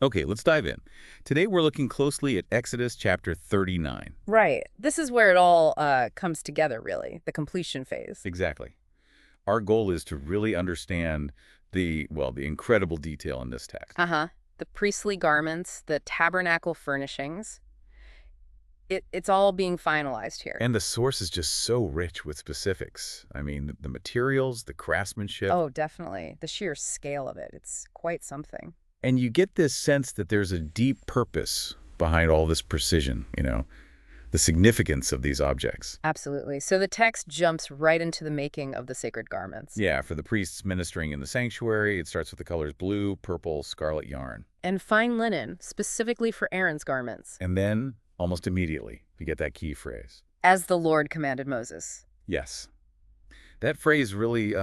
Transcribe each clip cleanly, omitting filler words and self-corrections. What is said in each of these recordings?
Okay, let's dive in. Today we're looking closely at Exodus chapter 39. Right. This is where it all comes together, really, the completion phase. Exactly. Our goal is to really understand the incredible detail in this text. Uh-huh. The priestly garments, the tabernacle furnishings, it's all being finalized here. And the source is just so rich with specifics. I mean, the materials, the craftsmanship, Oh, definitely. The sheer scale of it, it's quite something. and you get this sense that there's a deep purpose behind all this precision, the significance of these objects. Absolutely. So the text jumps right into the making of the sacred garments. Yeah, for the priests ministering in the sanctuary, it starts with the colors blue, purple, scarlet yarn. And fine linen, specifically for Aaron's garments, And then, almost immediately, we get that key phrase. as the Lord commanded Moses. Yes. That phrase really,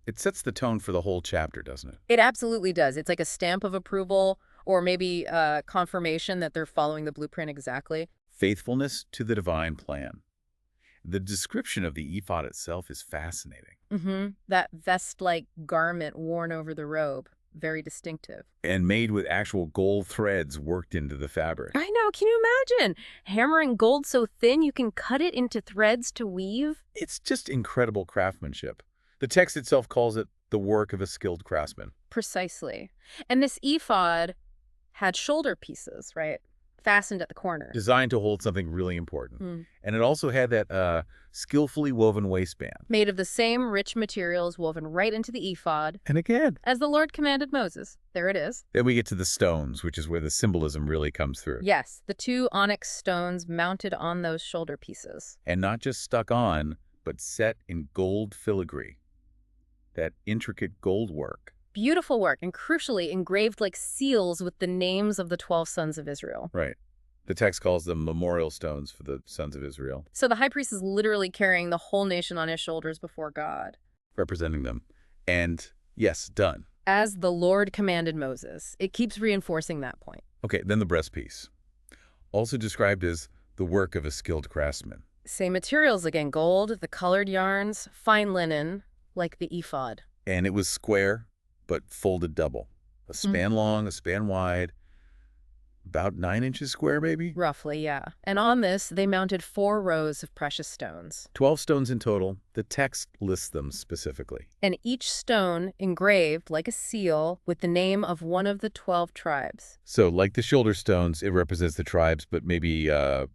it sets the tone for the whole chapter, doesn't it? It absolutely does. It's like a stamp of approval or maybe confirmation that they're following the blueprint exactly. Faithfulness to the divine plan. The description of the ephod itself is fascinating That vest-like garment worn over the robe. Very distinctive. and made with actual gold threads worked into the fabric. I know. Can you imagine? Hammering gold so thin you can cut it into threads to weave? It's just incredible craftsmanship. The text itself calls it the work of a skilled craftsman. Precisely. And this ephod had shoulder pieces, right? Fastened at the corners. Designed to hold something really important. Hmm. And it also had that skillfully woven waistband. Made of the same rich materials woven right into the ephod, And again, as the Lord commanded Moses. There it is. then we get to the stones, which is where the symbolism really comes through. Yes, the two onyx stones mounted on those shoulder pieces. And not just stuck on, but set in gold filigree. That intricate gold work. Beautiful work, and crucially engraved like seals with the names of the 12 sons of Israel. Right. The text calls them memorial stones for the sons of Israel, So the high priest is literally carrying the whole nation on his shoulders before God. representing them. And yes, done. As the Lord commanded Moses. It keeps reinforcing that point. Okay, then the breastpiece. Also described as the work of a skilled craftsman. Same materials again, gold, the colored yarns, fine linen, like the ephod. And it was square, but folded double. A span long, a span wide, about 9 inches square maybe? Roughly, yeah. And on this, they mounted 4 rows of precious stones. 12 stones in total. The text lists them specifically. And each stone engraved like a seal with the name of one of the 12 tribes. So like the shoulder stones, it represents the tribes, but maybe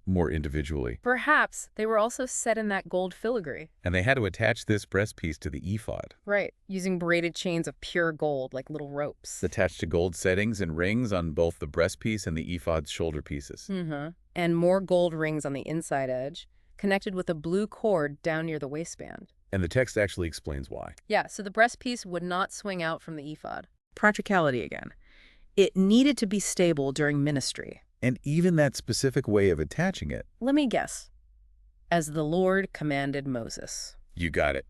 more individually. Perhaps they were also set in that gold filigree. And they had to attach this breastpiece to the ephod, Right, using braided chains of pure gold like little ropes. attached to gold settings and rings on both the breastpiece and the ephod's shoulder pieces. And more gold rings on the inside edge, connected with a blue cord down near the waistband. And the text actually explains why. Yeah, so the breastpiece would not swing out from the ephod. Practicality again. It needed to be stable during ministry. And even that specific way of attaching it, Let me guess. As the Lord commanded Moses. you got it.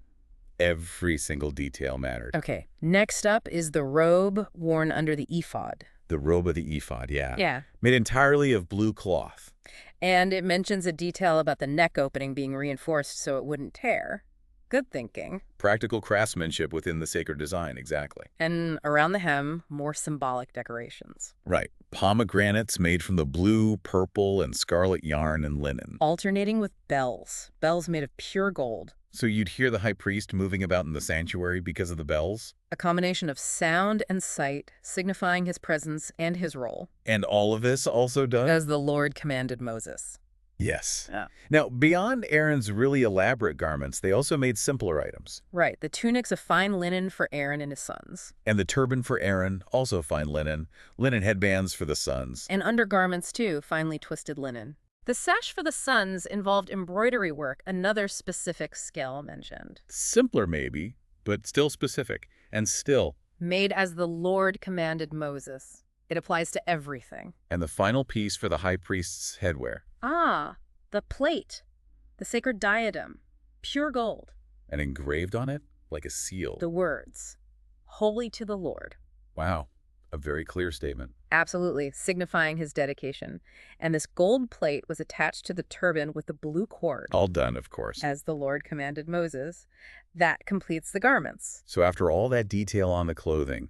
Every single detail mattered. Okay, next up is the robe worn under the ephod. The robe of the ephod, yeah. Yeah. Made entirely of blue cloth. And it mentions a detail about the neck opening being reinforced so it wouldn't tear. Good thinking. Practical craftsmanship within the sacred design, exactly. And around the hem, more symbolic decorations. Right. Pomegranates made from the blue, purple, and scarlet yarn and linen. Alternating with bells. Bells made of pure gold. So you'd hear the high priest moving about in the sanctuary because of the bells? A combination of sound and sight, signifying his presence and his role. And all of this also done? As the Lord commanded Moses. Yes. Yeah. Now, beyond Aaron's really elaborate garments, they also made simpler items. Right, the tunics of fine linen for Aaron and his sons. And the turban for Aaron, also fine linen. Linen headbands for the sons. And undergarments too, finely twisted linen. The sash for the sons involved embroidery work, another specific skill mentioned. Simpler maybe, but still specific. And still. Made as the Lord commanded Moses. It applies to everything. And the final piece for the high priest's headwear. Ah, the plate. The sacred diadem. Pure gold. And engraved on it, like a seal. The words. Holy to the Lord. Wow. A very clear statement. Absolutely, signifying his dedication. And this gold plate was attached to the turban with the blue cord. All done, of course. As the Lord commanded Moses. That completes the garments. So after all that detail on the clothing,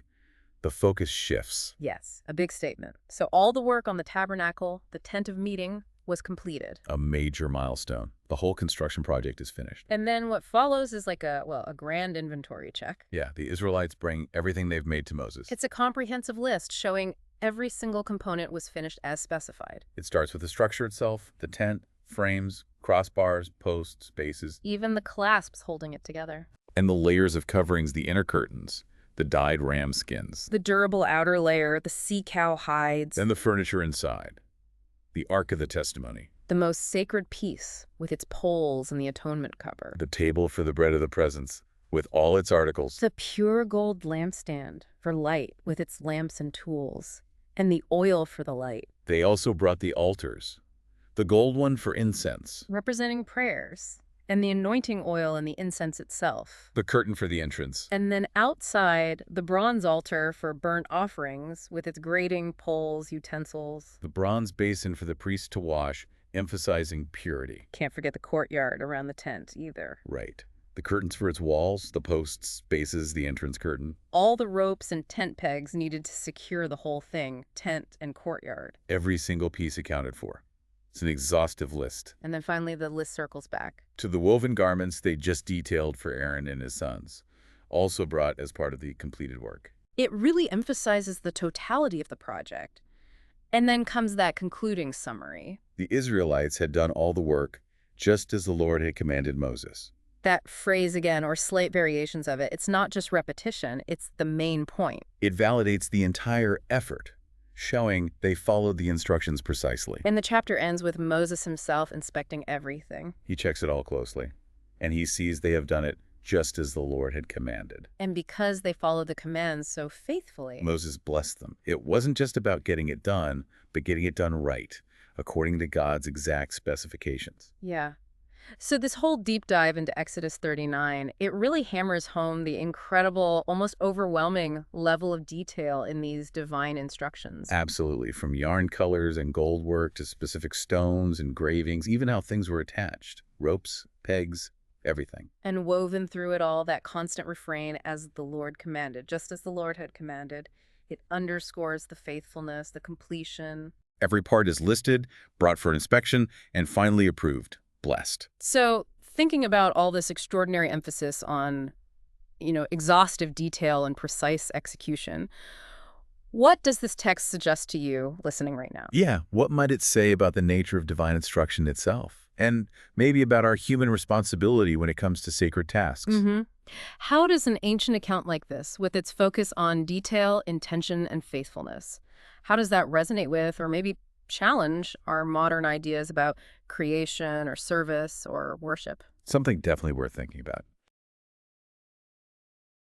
The focus shifts. Yes, a big statement. So all the work on the tabernacle, the tent of meeting, was completed. A major milestone. The whole construction project is finished. And then what follows is like a grand inventory check. Yeah, the Israelites bring everything they've made to Moses. It's a comprehensive list showing every single component was finished as specified. It starts with the structure itself, the tent, frames, crossbars, posts, bases, Even the clasps holding it together. and the layers of coverings, the inner curtains, the dyed ram skins, The durable outer layer, the sea cow hides. then the furniture inside, the Ark of the Testimony, The most sacred piece with its poles and the atonement cover. the table for the bread of the presence, with all its articles, The pure gold lampstand for light with its lamps and tools. And the oil for the light, They also brought the altars, the gold one for incense, representing prayers. And the anointing oil and the incense itself. the curtain for the entrance, And then outside, the bronze altar for burnt offerings with its grating, poles, utensils. the bronze basin for the priest to wash, emphasizing purity. Can't forget the courtyard around the tent either. Right. The curtains for its walls, the posts, bases, the entrance curtain. All the ropes and tent pegs needed to secure the whole thing, tent and courtyard. Every single piece accounted for. It's an exhaustive list. And then finally the list circles back. To the woven garments they just detailed for Aaron and his sons, also brought as part of the completed work. It really emphasizes the totality of the project. And then comes that concluding summary. The Israelites had done all the work, just as the Lord had commanded Moses. That phrase again, or slight variations of it, it's not just repetition, it's the main point. It validates the entire effort, showing they followed the instructions precisely. And the chapter ends with Moses himself inspecting everything. He checks it all closely, and he sees they have done it just as the Lord had commanded. And because they followed the commands so faithfully. Moses blessed them. It wasn't just about getting it done, but getting it done right, according to God's exact specifications. Yeah. So this whole deep dive into Exodus 39, it really hammers home the incredible, almost overwhelming level of detail in these divine instructions. Absolutely, from yarn colors and gold work to specific stones, engravings, even how things were attached. Ropes, pegs, everything. And woven through it all, that constant refrain, as the Lord commanded, just as the Lord had commanded. It underscores the faithfulness, the completion. Every part is listed, brought for inspection, and finally approved. Blessed. So thinking about all this extraordinary emphasis on, exhaustive detail and precise execution, what does this text suggest to you listening right now? Yeah, what might it say about the nature of divine instruction itself? And maybe about our human responsibility when it comes to sacred tasks. How does an ancient account like this, with its focus on detail, intention, and faithfulness, how does that resonate with or maybe challenge our modern ideas about creation or service or worship? Something definitely worth thinking about.